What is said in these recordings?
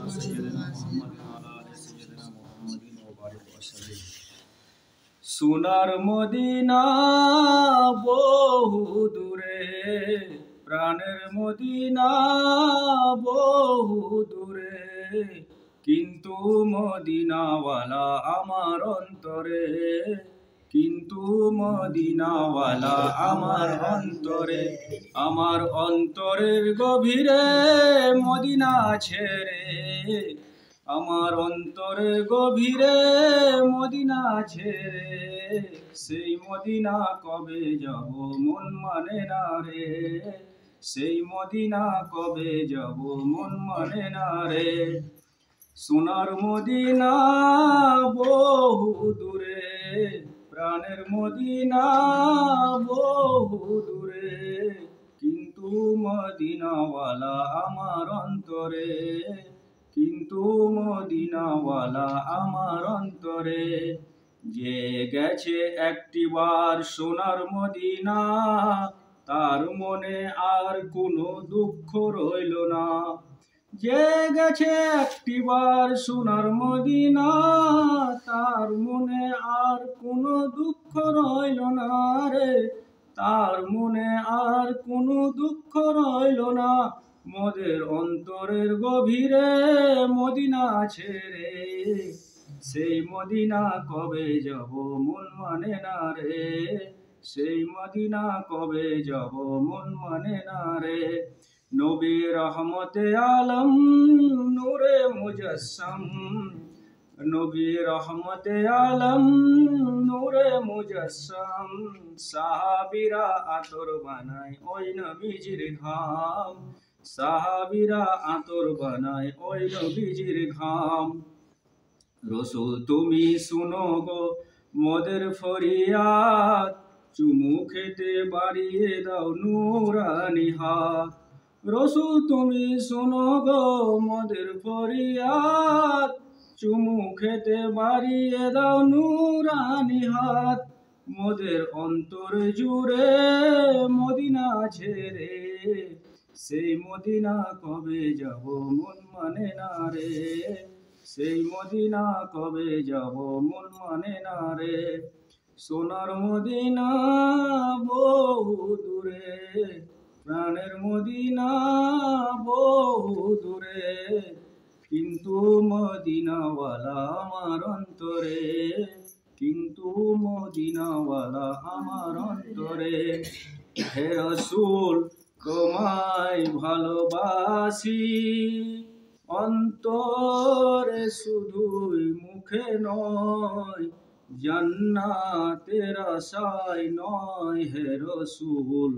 سيدنا محمد وعلى آل سيدنا محمد وبارك وسلم সোনার মদিনা বহু দূরে প্রাণের মদিনা বহু দূরে কিন্তু মদিনাওয়ালা আমার অন্তরে কিন্তু মদিনাওয়ালা আমার অন্তরে আমার অন্তরের গভীরে মদিনা ছেড়ে আমার অন্তরের গভীরে মদিনা ছেড়ে সেই মদিনা কবে যাব মন মানে না রে সেই মদিনা কবে যাব মন মানে না রে সোনার মদিনা বহু দূরে প্রাণের মদিনা বহু দূরে কিন্তু মদিনাওয়ালা আমার অন্তরে কিন্তু মদিনাওয়ালা আমার অন্তরে যে গেছে একটিবার সোনার মদিনা তার মনে আর কোনো দুঃখ রইল না যে গেছে একটিবার সোনার মদিনা তার মনে আর কোনো দুঃখ রইল না রে তার মনে আর কোনো দুঃখ রইল না মোদের অন্তরের গভীরে মদিনা ছেড়ে সেই মদিনা কবে যাব মন মানে না রে সেই মদিনা কবে যাব মন মানে না রে নবী রহমতে আলম নূরে মুজাসসাম নবী রহমতে আলম নূরে মুজাসসাম সাহাবীরা আতর বানায় ওই নবীজির ঘাম সাহাবীরা আতর বানায় ওই নবীজির ঘাম রসূল তুমি শুনো গো মোদের ফরিয়াদ চুমু খেতে বাড়িয়ে দাও নূরানি হাত রসূল তুমি শুনো গো মোদের ফরিয়াদ চুমু খেতে বাড়িয়ে দাও নূরানি হাত মোদের অন্তর জুড়ে মদিনা ছেড়ে সেই মদিনা কবে যাব মন মানে না রে সেই মদিনা কবে যাব মন মানে না রে সোনার মদিনা বহু দূরে প্রাণের মদিনা বহু দূরে কিন্তু মদিনাওয়ালা আমার অন্তরে কিন্তু মদিনাওয়ালা আমার অন্তরে হে রাসূল তোমায় ভালোবাসি অন্তরে শুধুই মুখে নয় জান্নাতের আশায় নয় হে রাসূল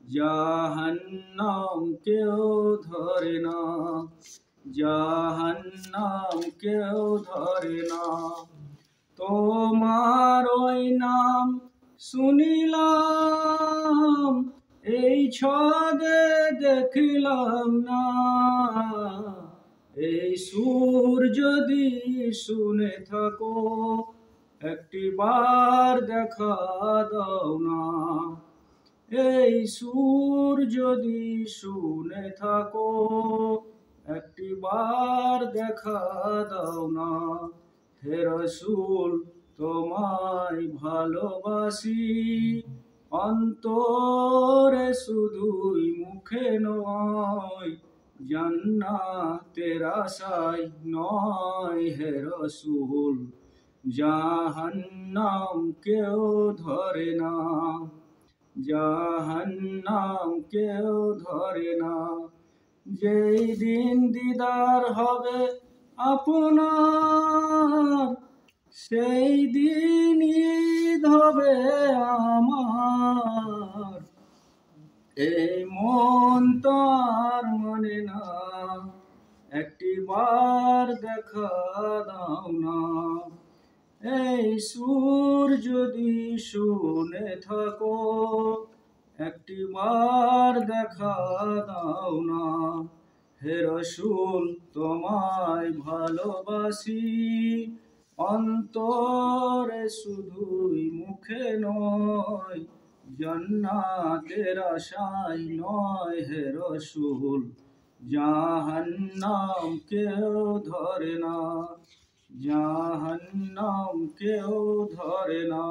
জাহান্নাম কেউ ধরে না জাহান্নাম কেউ ধরে না তোমার ওই নাম শুনিলাম এই ছদে দেখলাম না এই সুর যদি শুনে থাকো একটিবার দেখা দাও না এই সুর যদি শুনে থাকো একটিবার দেখা দাও না হে রাসূল তোমায় ভালোবাসি অন্তরে শুধুই মুখে নয় জান্নাতের আশায় নয় হে রাসূল জাহান্নাম কেউ ধরে না জাহান্নাম কেউ ধরে না যেই দিন দিদার হবে আপনার সেই দিন ঈদ হবে আমার এই মন তার মানে না একটিবার দেখা দাও না এই সুর যদি শুনে থাকো একটিবার দেখা দাও না হে রাসূল তোমায় ভালোবাসি অন্তরে শুধুই মুখে নয় জান্নাতের আশায় নয় হে রাসূল জাহান্নাম কেউ ধরে না, জাহান্নাম কেউ ধরে না।